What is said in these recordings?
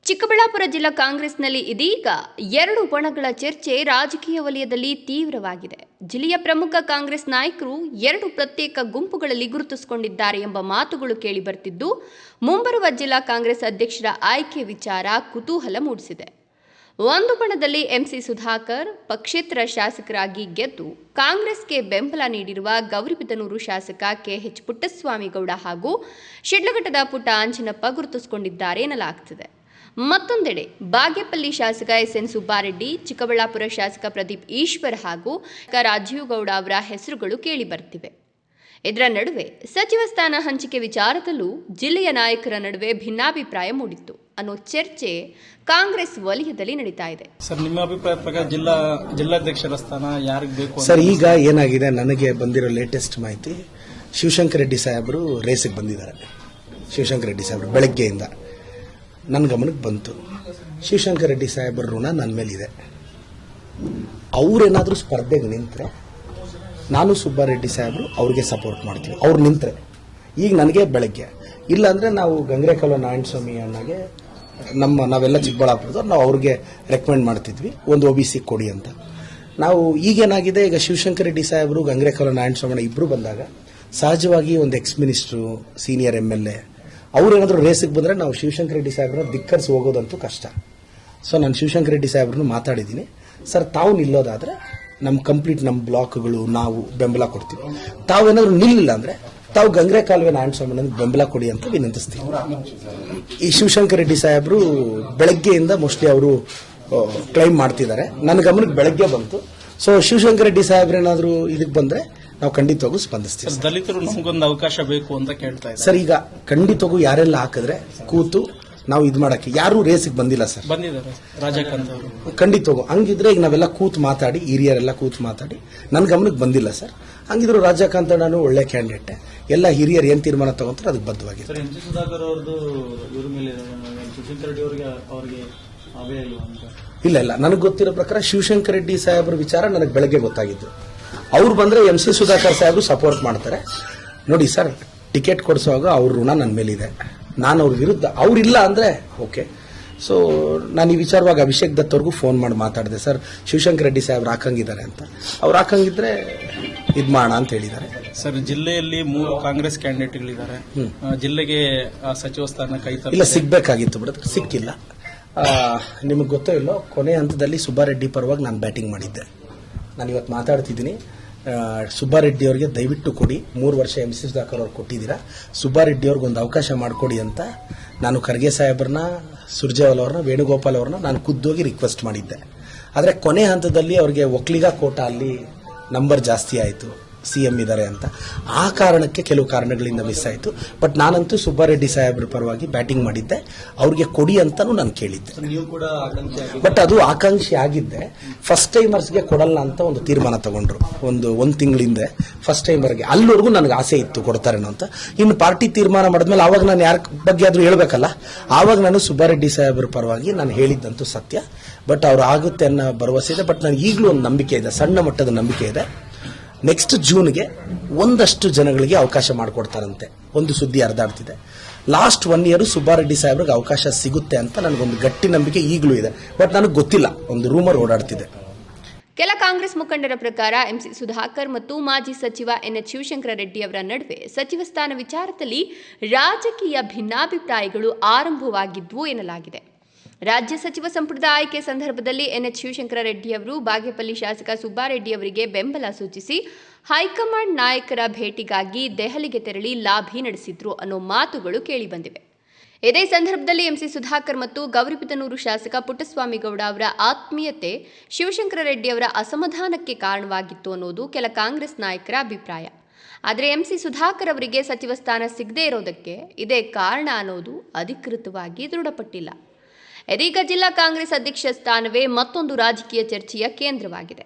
ಚಿಕ್ಕಬಳ್ಳಾಪುರ ಜಿಲ್ಲಾ ಕಾಂಗ್ರೆಸ್ನಲ್ಲಿ ಇದೀಗ ಎರಡು ಬಣಗಳ ಚರ್ಚೆ ರಾಜಕೀಯ ವಲಯದಲ್ಲಿ ತೀವ್ರವಾಗಿದೆ. ಜಿಲ್ಲೆಯ ಪ್ರಮುಖ ಕಾಂಗ್ರೆಸ್ ನಾಯಕರು ಎರಡು ಪ್ರತ್ಯೇಕ ಗುಂಪುಗಳಲ್ಲಿ ಗುರುತಿಸಿಕೊಂಡಿದ್ದಾರೆ ಎಂಬ ಮಾತುಗಳು ಕೇಳಿಬರ್ತಿದ್ದು, ಮುಂಬರುವ ಜಿಲ್ಲಾ ಕಾಂಗ್ರೆಸ್ ಅಧ್ಯಕ್ಷರ ಆಯ್ಕೆ ವಿಚಾರ ಕುತೂಹಲ ಮೂಡಿಸಿದೆ. ಒಂದು ಬಣದಲ್ಲಿ ಎಂಸಿ ಸುಧಾಕರ್ ಪಕ್ಷೇತರ ಶಾಸಕರಾಗಿ ಗೆದ್ದು ಕಾಂಗ್ರೆಸ್ಗೆ ಬೆಂಬಲ ನೀಡಿರುವ ಗೌರಿಬಿದನೂರು ಶಾಸಕ ಕೆಎಚ್ ಪುಟ್ಟಸ್ವಾಮಿಗೌಡ ಹಾಗೂ ಶಿಡ್ಲಘಟ್ಟದ ಪುಟ್ಟ ಆಂಜನಪ್ಪ ಗುರುತಿಸಿಕೊಂಡಿದ್ದಾರೆ ಎನ್ನಲಾಗುತ್ತಿದೆ. ಮತ್ತೊಂದೆಡೆ ಬಾಗೇಪಲ್ಲಿ ಶಾಸಕ ಎಸ್ಎನ್ ಸುಬ್ಬಾರೆಡ್ಡಿ, ಚಿಕ್ಕಬಳ್ಳಾಪುರ ಶಾಸಕ ಪ್ರದೀಪ್ ಈಶ್ವರ್ ಹಾಗೂ ರಾಜೀವ್ ಗೌಡ ಅವರ ಹೆಸರುಗಳು ಕೇಳಿಬರ್ತಿವೆ. ಇದರ ನಡುವೆ ಸಚಿವ ಸ್ಥಾನ ಹಂಚಿಕೆ ವಿಚಾರದಲ್ಲೂ ಜಿಲ್ಲೆಯ ನಾಯಕರ ನಡುವೆ ಭಿನ್ನಾಭಿಪ್ರಾಯ ಮೂಡಿತ್ತು ಅನ್ನೋ ಚರ್ಚೆ ಕಾಂಗ್ರೆಸ್ ವಲಯದಲ್ಲಿ ನಡೀತಾ ಇದೆ. ಸರ್, ನಿಮ್ಮ ಅಭಿಪ್ರಾಯ ಪ್ರಕಾರ ಜಿಲ್ಲಾಧ್ಯಕ್ಷರ ಸ್ಥಾನ ಯಾರಿಗೆ ಬೇಕು? ಸರ್, ಈಗ ಏನಾಗಿದೆ, ನನಗೆ ಬಂದಿರೋ ಲೇಟೆಸ್ಟ್ ಮಾಹಿತಿ, ಶಿವಶಂಕರ ರೆಡ್ಡಿ ಸಾಹೇಬರು ರೇಸಿಗೆ ಬಂದಿದ್ದಾರೆ. ಶಿವಶಂಕರ ರೆಡ್ಡಿ ಸಾಹೇಬರು ಬೆಳಗ್ಗೆಯಿಂದ ನನ್ನ ಗಮನಕ್ಕೆ ಬಂತು. ಶಿವಶಂಕರ ರೆಡ್ಡಿ ಸಾಹೇಬರ ಋಣ ನನ್ನ ಮೇಲಿದೆ. ಅವರೇನಾದರೂ ಸ್ಪರ್ಧೆಗೆ ನಿಂತರೆ ನಾನು ಸುಬ್ಬಾರೆಡ್ಡಿ ಸಾಹೇಬರು ಅವ್ರಿಗೆ ಸಪೋರ್ಟ್ ಮಾಡ್ತೀವಿ. ಅವ್ರು ನಿಂತರೆ ಈಗ ನನಗೆ ಬೆಳಗ್ಗೆ, ಇಲ್ಲಾಂದರೆ ನಾವು ಗಂಗ್ರೇಕಲ್ವ ನಾರಾಯಣಸ್ವಾಮಿ ಅಣ್ಣಗೆ ನಾವೆಲ್ಲ ಚಿಕ್ಕಬಳ್ಳಾಪುರದವ್ರು ನಾವು ಅವ್ರಿಗೆ ರೆಕಮೆಂಡ್ ಮಾಡ್ತಿದ್ವಿ, ಒಂದು OBC ಕೊಡಿ ಅಂತ. ನಾವು ಈಗೇನಾಗಿದೆ, ಈಗ ಶಿವಶಂಕರ ರೆಡ್ಡಿ ಸಾಹೇಬರು ಗಂಗ್ರೇಕಲ್ವ ನಾರಾಯಣಸ್ವಾಮಿ ಇಬ್ಬರು ಬಂದಾಗ ಸಹಜವಾಗಿ ಒಂದು ಎಕ್ಸ್ ಮಿನಿಸ್ಟ್ರು, ಸೀನಿಯರ್ MLA ಅವ್ರೇನಾದರೂ ರೇಸಿಗೆ ಬಂದರೆ ನಾವು ಶಿವಶಂಕರ ರೆಡ್ಡಿ ಸಾಹೇಬ್ರನ್ನ ಧಿಕ್ಕರಿಸಿ ಹೋಗೋದಂತೂ ಕಷ್ಟ. ಸೊ ನಾನು ಶಿವಶಂಕರ ರೆಡ್ಡಿ ಸಾಹೇಬ್ರನ್ನು ಮಾತಾಡಿದ್ದೀನಿ. ಸರ್, ತಾವು ನಿಲ್ಲೋದಾದರೆ ನಮ್ಮ ಬ್ಲಾಕ್ಗಳು ನಾವು ಬೆಂಬಲ ಕೊಡ್ತೀವಿ. ತಾವೇನಾದರೂ ನಿಲ್ಲಿಲ್ಲ ಅಂದರೆ ತಾವು ಗಂಗ್ರೇಕಾಲುವೆ ನಾರಾಯಣಸ್ವಾಮಿ ಬೆಂಬಲ ಕೊಡಿ ಅಂತ ವಿನಂತಿಸ್ತೀವಿ. ಈ ಶಿವಶಂಕರ ರೆಡ್ಡಿ ಸಾಹೇಬರು ಬೆಳಗ್ಗೆಯಿಂದ ಮೋಸ್ಟ್ಲಿ ಅವರು ಕ್ಲೈಮ್ ಮಾಡ್ತಿದ್ದಾರೆ. ನನ್ನ ಗಮನಕ್ಕೆ ಬೆಳಗ್ಗೆ ಬಂತು. ಸೊ ಶಿವಶಂಕರ ರೆಡ್ಡಿ ಸಾಹೇಬ್ರೇನಾದರೂ ಇದಕ್ಕೆ ಬಂದರೆ ನಾವು ಖಂಡಿತವಾಗೂ ಸ್ಪಂದಿಸ್ತೀವಿ. ದಲಿತರು ನಮಗೊಂದು ಅವಕಾಶ ಬೇಕು ಅಂತ ಕೇಳ್ತಾ ಇದ್ದಾರೆ. ಸರ್, ಈಗ ಖಂಡಿತವಾಗೂ ಯಾರೆಲ್ಲ ಹಾಕಿದ್ರೆ ಕೂತು ನಾವು ಇದು ಮಾಡಕ್ಕೆ, ಯಾರು ರೇಸಿಗೆ ಬಂದಿಲ್ಲ ಸರ್. ಬಂದಿದ್ದಾರೆ ರಾಜಕಾಂತ್ ಅವರು. ಖಂಡಿತವಾಗೂ ಹಂಗಿದ್ರೆ ಈಗ ನಾವೆಲ್ಲ ಕೂತು ಮಾತಾಡಿ, ಹಿರಿಯರೆಲ್ಲ ಕೂತು ಮಾತಾಡಿ, ನನ್ನ ಗಮನಕ್ಕೆ ಬಂದಿಲ್ಲ ಸರ್. ಹಂಗಿದ್ರು ರಾಜಕಾಂತ್ ನಾನು ಒಳ್ಳೆ ಕ್ಯಾಂಡಿಡೇಟ್. ಎಲ್ಲ ಹಿರಿಯರು ಏನ್ ತೀರ್ಮಾನ ತಗೊಂತಾರೆ ಅದಕ್ಕೆ ಬದ್ಧವಾಗಿದೆ. ಸುಧಾಕರ್ ಅವ್ರದ್ದು ಇವ್ರ ಮೇಲೆ ಶಿವಶಂಕರ ರೆಡ್ಡಿ ಅವರಿಗೆ ಇಲ್ಲ, ನನಗೆ ಗೊತ್ತಿರೋ ಪ್ರಕಾರ ಶಿವಶಂಕರ ರೆಡ್ಡಿ ಸಾಹೇಬ್ರ ವಿಚಾರ ನನಗೆ ಬೆಳಗ್ಗೆ ಗೊತ್ತಾಗಿದ್ದು. ಅವ್ರು ಬಂದ್ರೆ MC ಸುಧಾಕರ್ ಸಾಹೇಬ್ರು ಸಪೋರ್ಟ್ ಮಾಡ್ತಾರೆ. ನೋಡಿ ಸರ್, ಟಿಕೆಟ್ ಕೊಡಿಸುವಾಗ ಅವ್ರ ಋಣ ನನ್ನ ಮೇಲಿದೆ. ನಾನು ಅವ್ರ ವಿರುದ್ಧ, ಅವ್ರಿಲ್ಲ ಅಂದ್ರೆ ಓಕೆ. ಸೊ ನಾನು ಈ ವಿಚಾರವಾಗಿ ಅಭಿಷೇಕ್ ದತ್ ಅವ್ರಿಗೂ ಫೋನ್ ಮಾಡಿ ಮಾತಾಡಿದೆ. ಸರ್, ಶಿವಶಂಕರ ರೆಡ್ಡಿ ಸಾಹೇಬ್ರು ಹಾಕಂಗಿದ್ದಾರೆ ಅಂತ. ಅವ್ರು ಹಾಕಂಗಿದ್ರೆ ಇದ್ ಮಾಡೋಣ ಅಂತ ಹೇಳಿದ್ದಾರೆ. ಸರ್, ಜಿಲ್ಲೆಯಲ್ಲಿ 3 ಕಾಂಗ್ರೆಸ್ ಕ್ಯಾಂಡಿಡೇಟ್ಗಳಿದ್ದಾರೆ. ಜಿಲ್ಲೆಗೆ ಸಚಿವ ಸ್ಥಾನ ಇಲ್ಲ, ಸಿಗ್ಬೇಕಾಗಿತ್ತು ಬಿಡುತ್ತೆ, ಸಿಕ್ಕಿಲ್ಲ. ನಿಮಗೆ ಗೊತ್ತೋ ಇಲ್ಲೋ, ಕೊನೆ ಹಂತದಲ್ಲಿ ಸುಬ್ಬಾರೆಡ್ಡಿ ಪರವಾಗಿ ನಾನು ಬ್ಯಾಟಿಂಗ್ ಮಾಡಿದ್ದೆ. ನಾನು ಇವತ್ತು ಮಾತಾಡ್ತಿದ್ದೀನಿ. ಸುಬ್ಬಾರೆಡ್ಡಿ ಅವರಿಗೆ ದಯವಿಟ್ಟು ಕೊಡಿ, 3 ವರ್ಷ MC ಸುಧಾಕರ್ ಅವ್ರು ಕೊಟ್ಟಿದ್ದೀರಾ, ಸುಬ್ಬಾರೆಡ್ಡಿ ಅವ್ರಿಗೆ ಒಂದು ಅವಕಾಶ ಮಾಡಿಕೊಡಿ ಅಂತ ನಾನು ಖರ್ಗೆ ಸಾಹೇಬ್ರನ್ನ, ಸುರ್ಜೇವಾಲಾ ಅವ್ರನ್ನ, ವೇಣುಗೋಪಾಲ್ ಅವ್ರನ್ನ ನಾನು ಖುದ್ದೋಗಿ ರಿಕ್ವೆಸ್ಟ್ ಮಾಡಿದ್ದೆ. ಆದರೆ ಕೊನೆ ಹಂತದಲ್ಲಿ ಅವರಿಗೆ ಒಕ್ಕಲಿಗ ಕೋಟಾ ಅಲ್ಲಿ ನಂಬರ್ ಜಾಸ್ತಿ ಆಯಿತು, CM ಇದ್ದಾರೆ ಅಂತ. ಆ ಕಾರಣಕ್ಕೆ ಕೆಲವು ಕಾರಣಗಳಿಂದ ಮಿಸ್ ಆಯಿತು. ಬಟ್ ನಾನಂತೂ ಸುಬ್ಬಾರೆಡ್ಡಿ ಸಾಹೇಬ್ರ ಪರವಾಗಿ ಬ್ಯಾಟಿಂಗ್ ಮಾಡಿದ್ದೆ. ಅವ್ರಿಗೆ ಕೊಡಿ ಅಂತಾನು ನಾನು ಕೇಳಿದ್ದೆ. ಬಟ್ ಅದು ಆಕಾಂಕ್ಷಿ ಆಗಿದ್ದೆ. ಫಸ್ಟ್ ಟೈಮರ್ಸ್ಗೆ ಕೊಡಲ್ಲ ಅಂತ ಒಂದು ತೀರ್ಮಾನ ತಗೊಂಡ್ರು ಒಂದು ತಿಂಗಳಿಂದ. ಫಸ್ಟ್ ಟೈಮರ್ಗೆ ಅಲ್ಲಿವರೆಗೂ ನನಗೆ ಆಸೆ ಇತ್ತು ಕೊಡ್ತಾರೇನೋ ಅಂತ. ಇನ್ನು ಪಾರ್ಟಿ ತೀರ್ಮಾನ ಮಾಡಿದ್ಮೇಲೆ ಆವಾಗ ನಾನು ಯಾರ ಬಗ್ಗೆ ಆದ್ರೂ ಹೇಳ್ಬೇಕಲ್ಲ, ಆವಾಗ ನಾನು ಸುಬ್ಬಾರೆಡ್ಡಿ ಸಾಹೇಬ್ರ ಪರವಾಗಿ ನಾನು ಹೇಳಿದ್ದಂತೂ ಸತ್ಯ. ಬಟ್ ಅವ್ರು ಆಗುತ್ತೆ ಅನ್ನೋ ಭರವಸೆ ಇದೆ. ಬಟ್ ನನಗೆ ಈಗಲೂ ಒಂದು ನಂಬಿಕೆ ಇದೆ, ಸಣ್ಣ ಮಟ್ಟದ ನಂಬಿಕೆ ಇದೆ. ನೆಕ್ಸ್ಟ್ ಜೂನ್ಗೆ ಒಂದಷ್ಟು ಜನಗಳಿಗೆ ಅವಕಾಶ ಮಾಡಿಕೊಡ್ತಾರಂತೆ, ಒಂದು ಸುದ್ದಿ ಹರಿದಾಡ್ತಿದೆ. ಲಾಸ್ಟ್ 1 ಇಯರ್ ಸುಬ್ಬಾರೆಡ್ಡಿ ಸಾಹೇಬ್ರಿಗೆ ಅವಕಾಶ ಸಿಗುತ್ತೆ ಅಂತ ನನಗೊಂದು ಗಟ್ಟಿ ನಂಬಿಕೆ ಈಗಲೂ ಇದೆ. ಬಟ್ ನನಗೆ ಗೊತ್ತಿಲ್ಲ, ಒಂದು ರೂಮರ್ ಓಡಾಡ್ತಿದೆ. ಕೆಲ ಕಾಂಗ್ರೆಸ್ ಮುಖಂಡರ ಪ್ರಕಾರ MC ಸುಧಾಕರ್ ಮತ್ತು ಮಾಜಿ ಸಚಿವ NH ಶಿವಶಂಕರ ರೆಡ್ಡಿ ಅವರ ನಡುವೆ ಸಚಿವ ಸ್ಥಾನ ವಿಚಾರದಲ್ಲಿ ರಾಜಕೀಯ ಭಿನ್ನಾಭಿಪ್ರಾಯಗಳು ಆರಂಭವಾಗಿದ್ವು ಎನ್ನಲಾಗಿದೆ. ರಾಜ್ಯ ಸಚಿವ ಸಂಪುಟದ ಆಯ್ಕೆ ಸಂದರ್ಭದಲ್ಲಿ NH ಶಿವಶಂಕರ ರೆಡ್ಡಿ ಅವರು ಬಾಗೇಪಲ್ಲಿ ಶಾಸಕ ಸುಬ್ಬಾರೆಡ್ಡಿ ಅವರಿಗೆ ಬೆಂಬಲ ಸೂಚಿಸಿ ಹೈಕಮಾಂಡ್ ನಾಯಕರ ಭೇಟಿಗಾಗಿ ದೆಹಲಿಗೆ ತೆರಳಿ ಲಾಬಿ ನಡೆಸಿದ್ರು ಅನ್ನೋ ಮಾತುಗಳು ಕೇಳಿಬಂದಿವೆ. ಇದೇ ಸಂದರ್ಭದಲ್ಲಿ MC ಸುಧಾಕರ್ ಮತ್ತು ಗೌರಿಬಿದನೂರು ಶಾಸಕ ಪುಟ್ಟಸ್ವಾಮಿಗೌಡ ಅವರ ಆತ್ಮೀಯತೆ ಶಿವಶಂಕರ ರೆಡ್ಡಿ ಅವರ ಅಸಮಾಧಾನಕ್ಕೆ ಕಾರಣವಾಗಿತ್ತು ಅನ್ನೋದು ಕೆಲ ಕಾಂಗ್ರೆಸ್ ನಾಯಕರ ಅಭಿಪ್ರಾಯ. ಆದರೆ MC ಸುಧಾಕರ್ ಅವರಿಗೆ ಸಚಿವ ಸ್ಥಾನ ಸಿಗದೇ ಇರೋದಕ್ಕೆ ಇದೇ ಕಾರಣ ಅನ್ನೋದು ಅಧಿಕೃತವಾಗಿ ದೃಢಪಟ್ಟಿಲ್ಲ. ಇದೀಗ ಜಿಲ್ಲಾ ಕಾಂಗ್ರೆಸ್ ಅಧ್ಯಕ್ಷ ಸ್ಥಾನವೇ ಮತ್ತೊಂದು ರಾಜಕೀಯ ಚರ್ಚೆಯ ಕೇಂದ್ರವಾಗಿದೆ.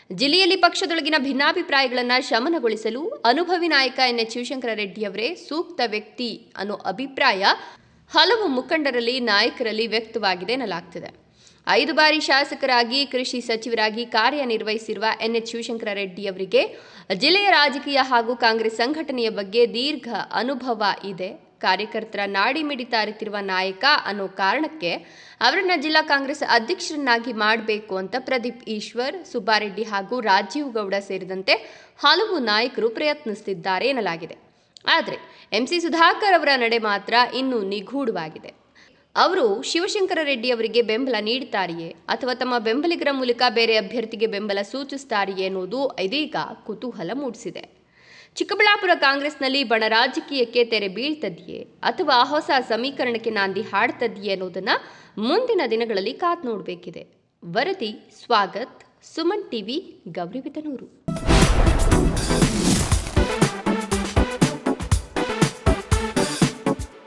ಜಿಲ್ಲೆಯಲ್ಲಿ ಪಕ್ಷದೊಳಗಿನ ಭಿನ್ನಾಭಿಪ್ರಾಯಗಳನ್ನು ಶಮನಗೊಳಿಸಲು ಅನುಭವಿ ನಾಯಕ NH ಶಿವಶಂಕರ ರೆಡ್ಡಿ ಅವರೇ ಸೂಕ್ತ ವ್ಯಕ್ತಿ ಅನ್ನೋ ಅಭಿಪ್ರಾಯ ಹಲವು ಮುಖಂಡರಲ್ಲಿ, ನಾಯಕರಲ್ಲಿ ವ್ಯಕ್ತವಾಗಿದೆ ಎನ್ನಲಾಗ್ತಿದೆ. 5 ಬಾರಿ ಶಾಸಕರಾಗಿ, ಕೃಷಿ ಸಚಿವರಾಗಿ ಕಾರ್ಯನಿರ್ವಹಿಸಿರುವ NH ಶಿವಶಂಕರ ರೆಡ್ಡಿ ಅವರಿಗೆ ಜಿಲ್ಲೆಯ ರಾಜಕೀಯ ಹಾಗೂ ಕಾಂಗ್ರೆಸ್ ಸಂಘಟನೆಯ ಬಗ್ಗೆ ದೀರ್ಘ ಅನುಭವ ಇದೆ. ಕಾರ್ಯಕರ್ತರ ನಾಡಿ ಮಿಡಿತ ಅರಿತಿರುವ ನಾಯಕ ಅನ್ನೋ ಕಾರಣಕ್ಕೆ ಅವರನ್ನ ಜಿಲ್ಲಾ ಕಾಂಗ್ರೆಸ್ ಅಧ್ಯಕ್ಷರನ್ನಾಗಿ ಮಾಡಬೇಕು ಅಂತ ಪ್ರದೀಪ್ ಈಶ್ವರ್, ಸುಬ್ಬಾರೆಡ್ಡಿ ಹಾಗೂ ರಾಜೀವ್ ಗೌಡ ಸೇರಿದಂತೆ ಹಲವು ನಾಯಕರು ಪ್ರಯತ್ನಿಸುತ್ತಿದ್ದಾರೆ ಎನ್ನಲಾಗಿದೆ. ಆದರೆ ಎಂಸಿ ಸುಧಾಕರ್ ಅವರ ನಡೆ ಮಾತ್ರ ಇನ್ನೂ ನಿಗೂಢವಾಗಿದೆ. ಅವರು ಶಿವಶಂಕರ ರೆಡ್ಡಿ ಅವರಿಗೆ ಬೆಂಬಲ ನೀಡುತ್ತಾರೆಯೇ ಅಥವಾ ತಮ್ಮ ಬೆಂಬಲಿಗರ ಮೂಲಕ ಬೇರೆ ಅಭ್ಯರ್ಥಿಗೆ ಬೆಂಬಲ ಸೂಚಿಸುತ್ತಾರೆಯೇ ಎನ್ನುವುದು ಇದೀಗ ಕುತೂಹಲ ಮೂಡಿಸಿದೆ. ಚಿಕ್ಕಬಳ್ಳಾಪುರ ಕಾಂಗ್ರೆಸ್ನಲ್ಲಿ ಬಣ ರಾಜಕೀಯಕ್ಕೆ ತೆರೆ ಬೀಳ್ತದೆಯೇ ಅಥವಾ ಹೊಸ ಸಮೀಕರಣಕ್ಕೆ ನಾಂದಿ ಹಾಡ್ತದೆಯೇ ಅನ್ನೋದನ್ನ ಮುಂದಿನ ದಿನಗಳಲ್ಲಿ ಕಾದು ನೋಡಬೇಕಿದೆ. ವರದಿ ಸ್ವಾಗತ್, ಸುಮನ್ ಟಿವಿ, ಗೌರಿಬಿದನೂರು.